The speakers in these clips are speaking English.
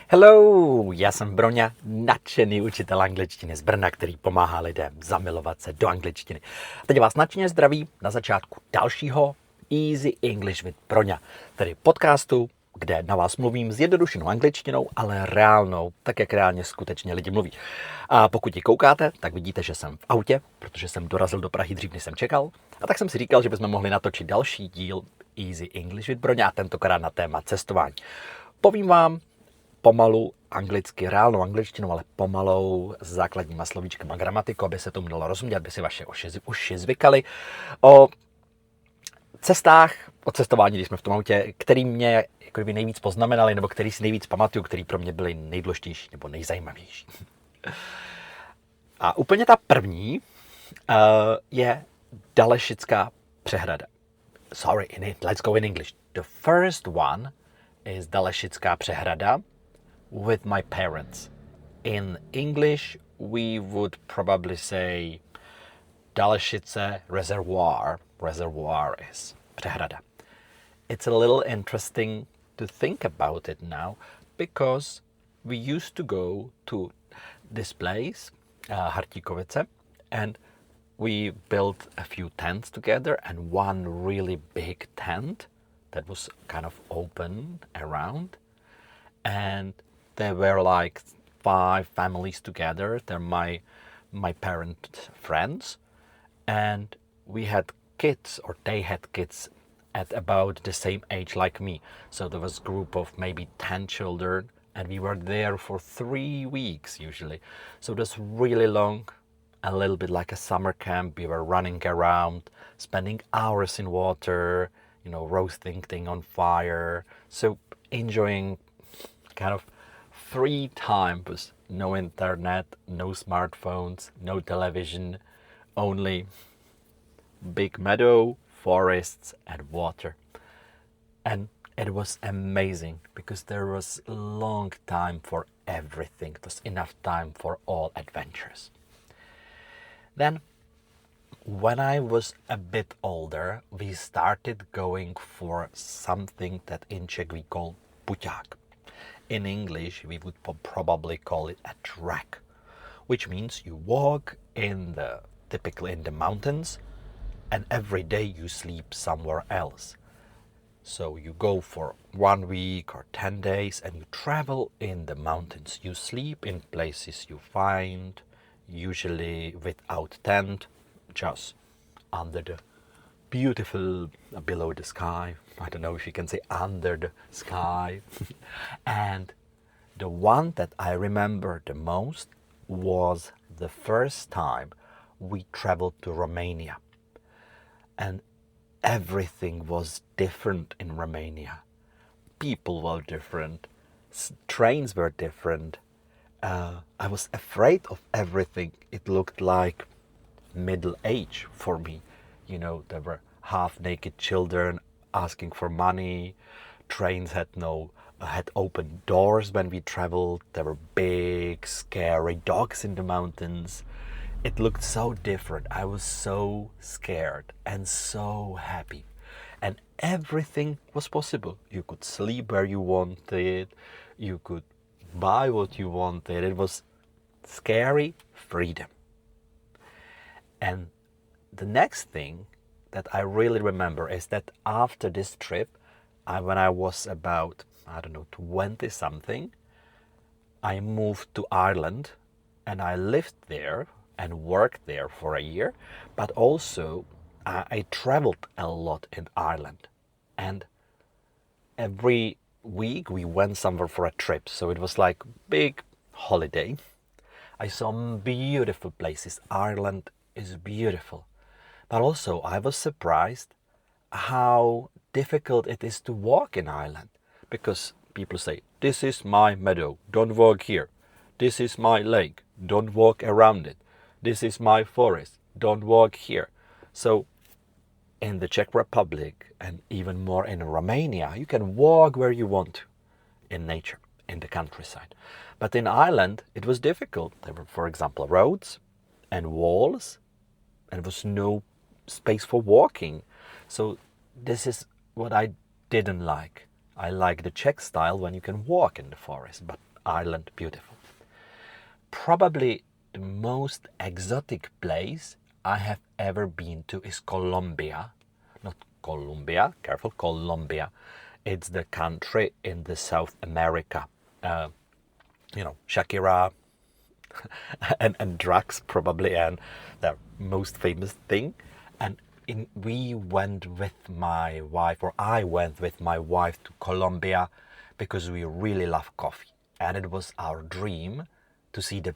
Hello, já jsem Broňa, nadšený učitel angličtiny z Brna, který pomáhá lidem zamilovat se do angličtiny. Teď vás nadšeně zdraví na začátku dalšího Easy English with Broňa, tedy podcastu, kde na vás mluvím zjednodušenou angličtinou, ale reálnou, tak jak reálně skutečně lidi mluví. A pokud ji koukáte, tak vidíte, že jsem v autě, protože jsem dorazil do Prahy dřív, než jsem čekal. A tak jsem si říkal, že bychom mohli natočit další díl Easy English with Broňa, tentokrát na téma cestování. Povím vám pomalu anglicky, reálnou angličtinu, ale pomalou s základníma slovíčkama gramatiku, aby se tomu dalo rozumět, aby si vaše uši zvykaly. O cestách, o cestování, když jsme v tom autě, který mě jako kdyby nejvíc poznamenali, nebo který si nejvíc pamatuju, který pro mě byly nejdůležitější nebo nejzajímavější. A úplně ta první je Dalešická přehrada. Sorry, let's go in English. The first one is Dalešická přehrada with my parents. In English, we would probably say Dalešice Reservoir. Reservoir is přehrada. It's a little interesting to think about it now because we used to go to this place, Hartíkovice, and we built a few tents together, and one really big tent that was kind of open around, and there were like 5 families together. They're my parent friends, and we had kids, or they had kids at about the same age like me. So there was a group of maybe 10 children, and we were there for 3 weeks usually. So it was really long, a little bit like a summer camp. We were running around, spending hours in water, roasting things on fire. So enjoying kind of free time with no internet, no smartphones, no television, only big meadow, forests and water. And it was amazing because there was long time for everything. It was enough time for all adventures. Then, when I was a bit older, we started going for something that in Czech we call puťák. In English, we would probably call it a trek, which means you walk typically in the mountains, and every day you sleep somewhere else. So you go for 1 week or 10 days and you travel in the mountains. You sleep in places you find, usually without tent, just under the beautiful, below the sky. I don't know if you can say under the sky. And the one that I remember the most was the first time we traveled to Romania. And everything was different in Romania. People were different. Trains were different. I was afraid of everything. It looked like middle age for me. There were half-naked children asking for money. Trains had open doors when we traveled. There were big, scary dogs in the mountains. It looked so different. I was so scared and so happy. And everything was possible. You could sleep where you wanted. You could buy what you wanted. It was scary freedom. And the next thing that I really remember is that after this trip, when I was about, 20-something, I moved to Ireland and I lived there and worked there for a year, but also I traveled a lot in Ireland. And every week we went somewhere for a trip, so it was like big holiday. I saw beautiful places. Ireland is beautiful. But also I was surprised how difficult it is to walk in Ireland, because people say, this is my meadow, don't walk here. This is my lake, don't walk around it. This is my forest, don't walk here. So in the Czech Republic and even more in Romania, you can walk where you want to in nature, in the countryside. But in Ireland, it was difficult. There were, for example, roads and walls, and there was no space for walking. So this is what I didn't like. I like the Czech style when you can walk in the forest, but island, beautiful. Probably the most exotic place I have ever been to is Colombia. Not Colombia, careful, Colombia. It's the country in the South America. Shakira and drugs probably, and the most famous thing. And we went with my wife, or I went with my wife to Colombia because we really love coffee. And it was our dream to see the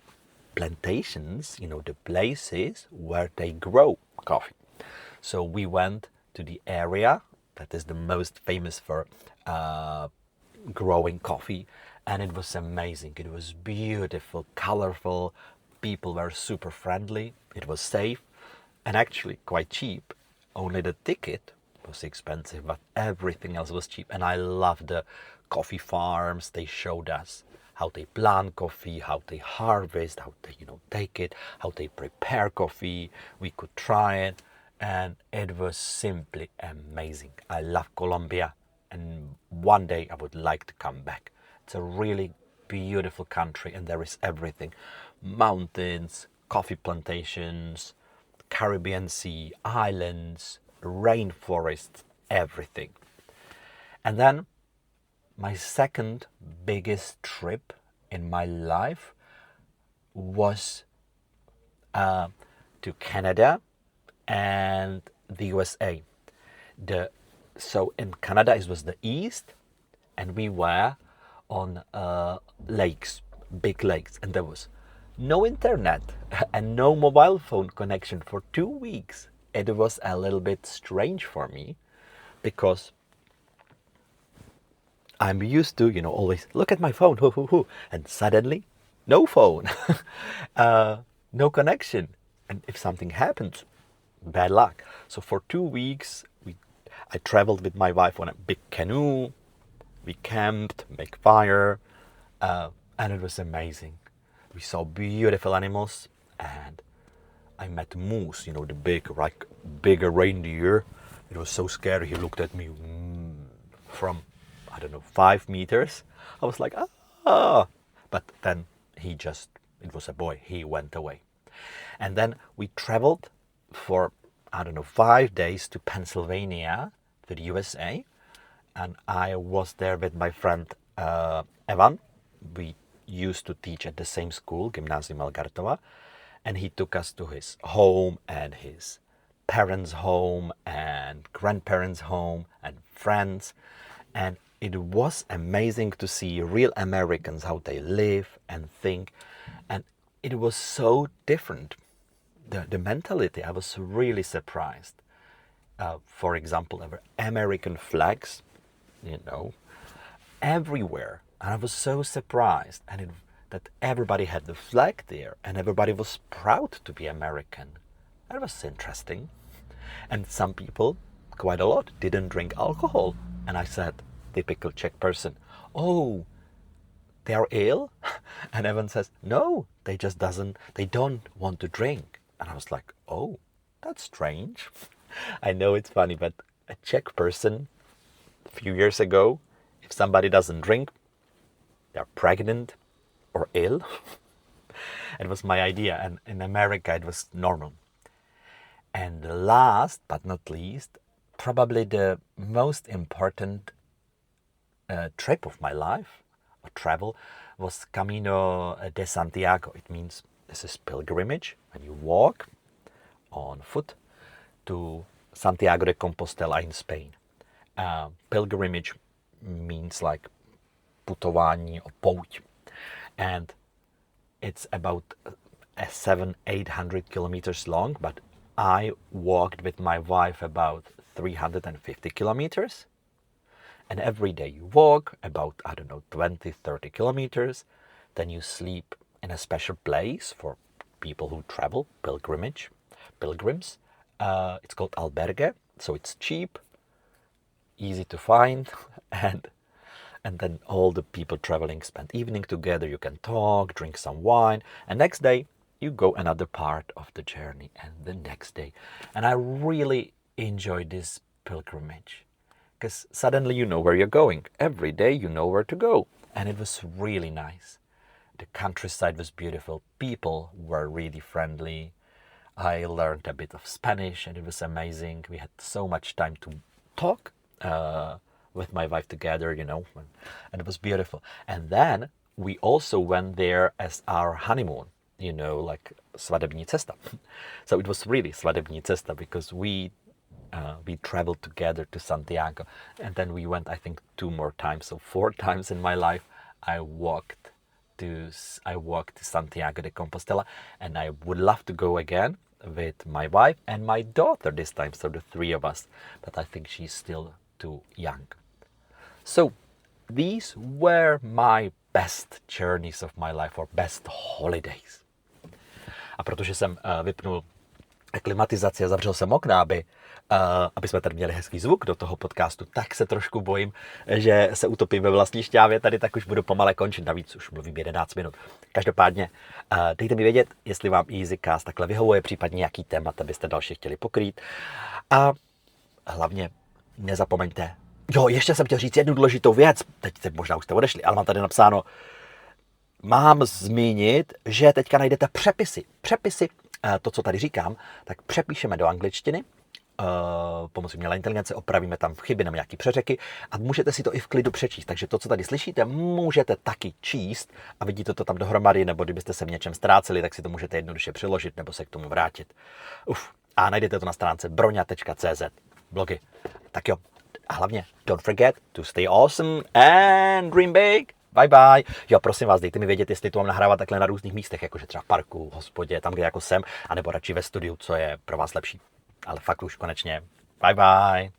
plantations, the places where they grow coffee. So we went to the area that is the most famous for growing coffee, and it was amazing. It was beautiful, colorful, people were super friendly, it was safe, and actually quite cheap. Only the ticket was expensive, but everything else was cheap. And I loved the coffee farms. They showed us how they plant coffee, how they harvest, how they take it, how they prepare coffee. We could try it, and it was simply amazing. I love Colombia, and one day I would like to come back. It's a really beautiful country, and there is everything: mountains, coffee plantations, Caribbean Sea, islands, rainforests, everything. And then my second biggest trip in my life was to Canada and the USA. So in Canada it was the east, and we were on lakes, big lakes, and there was no internet and no mobile phone connection for 2 weeks. It was a little bit strange for me because I'm used to, always look at my phone, and suddenly no phone, no connection. And if something happens, bad luck. So for 2 weeks, I traveled with my wife on a big canoe. We camped, make fire, and it was amazing. We saw beautiful animals, and I met moose, the bigger reindeer. It was so scary. He looked at me from, 5 meters. I was like, ah. But then it was a boy. He went away. And then we traveled for, 5 days to Pennsylvania, to the USA. And I was there with my friend Evan. We used to teach at the same school, Gymnázium Algartova, and he took us to his home and his parents' home and grandparents' home and friends. And it was amazing to see real Americans, how they live and think. And it was so different. The mentality, I was really surprised. For example, there were American flags, everywhere. And I was so surprised that everybody had the flag there, and everybody was proud to be American. That was interesting. And some people, quite a lot, didn't drink alcohol. And I said, typical Czech person, oh, they are ill? And Evan says, no, they don't want to drink. And I was like, oh, that's strange. I know it's funny, but a Czech person, a few years ago, if somebody doesn't drink, they're pregnant or ill. It was my idea, and in America it was normal. And last but not least, probably the most important trip of my life, or travel, was Camino de Santiago. It means this is pilgrimage, and you walk on foot to Santiago de Compostela in Spain. Pilgrimage means like putování or pouť, and it's about 700-800 kilometers long, but I walked with my wife about 350 kilometers. And every day you walk about 20-30 kilometers, then you sleep in a special place for people who travel, pilgrims. It's called albergue, so it's cheap, easy to find, and then all the people traveling spend evening together. You can talk, drink some wine, and next day you go another part of the journey, and the next day. And I really enjoyed this pilgrimage because suddenly you know where you're going. Every day you know where to go. and it was really nice. The countryside was beautiful. People were really friendly. I learned a bit of Spanish and it was amazing. We had so much time to talk with my wife together, you know, and it was beautiful. And then we also went there as our honeymoon, you know, like svadební cesta. So it was really svadební cesta because we traveled together to Santiago, and then we went, I think, 2 more times. So 4 times in my life I walked to Santiago de Compostela, and I would love to go again with my wife and my daughter this time, so the 3 of us, but I think she's still too young. So these were my best journeys of my life, or best holidays. A protože jsem vypnul klimatizaci a zavřel jsem okna, aby jsme tady měli hezký zvuk do toho podcastu, tak se trošku bojím, že se utopím ve vlastní šťávě tady, tak už budu pomale končit, navíc už mluvím 11 minut. Každopádně dejte mi vědět, jestli vám EasyCast takhle vyhovuje, případně jaký témat byste další chtěli pokrýt. A hlavně nezapomeňte, ještě jsem chtěl říct jednu důležitou věc, teď možná už jste odešli, ale mám tady napsáno, mám zmínit, že teďka najdete přepisy, to, co tady říkám, tak přepíšeme do angličtiny, pomocí umělé inteligence, opravíme tam chyby nebo nějaký přeřeky a můžete si to i v klidu přečíst. Takže to, co tady slyšíte, můžete taky číst a vidíte to tam dohromady, nebo kdybyste se v něčem ztráceli, tak si to můžete jednoduše přiložit nebo se k tomu vrátit. A najdete to na stránce broňa.cz, blogy. Tak jo, a hlavně, don't forget to stay awesome and dream big. Bye bye. Jo, prosím vás, dejte mi vědět, jestli to mám nahrávat takhle na různých místech, jakože třeba v parku, v hospodě, tam, kde jako jsem, anebo radši ve studiu, co je pro vás lepší. Ale fakt už konečně. Bye bye.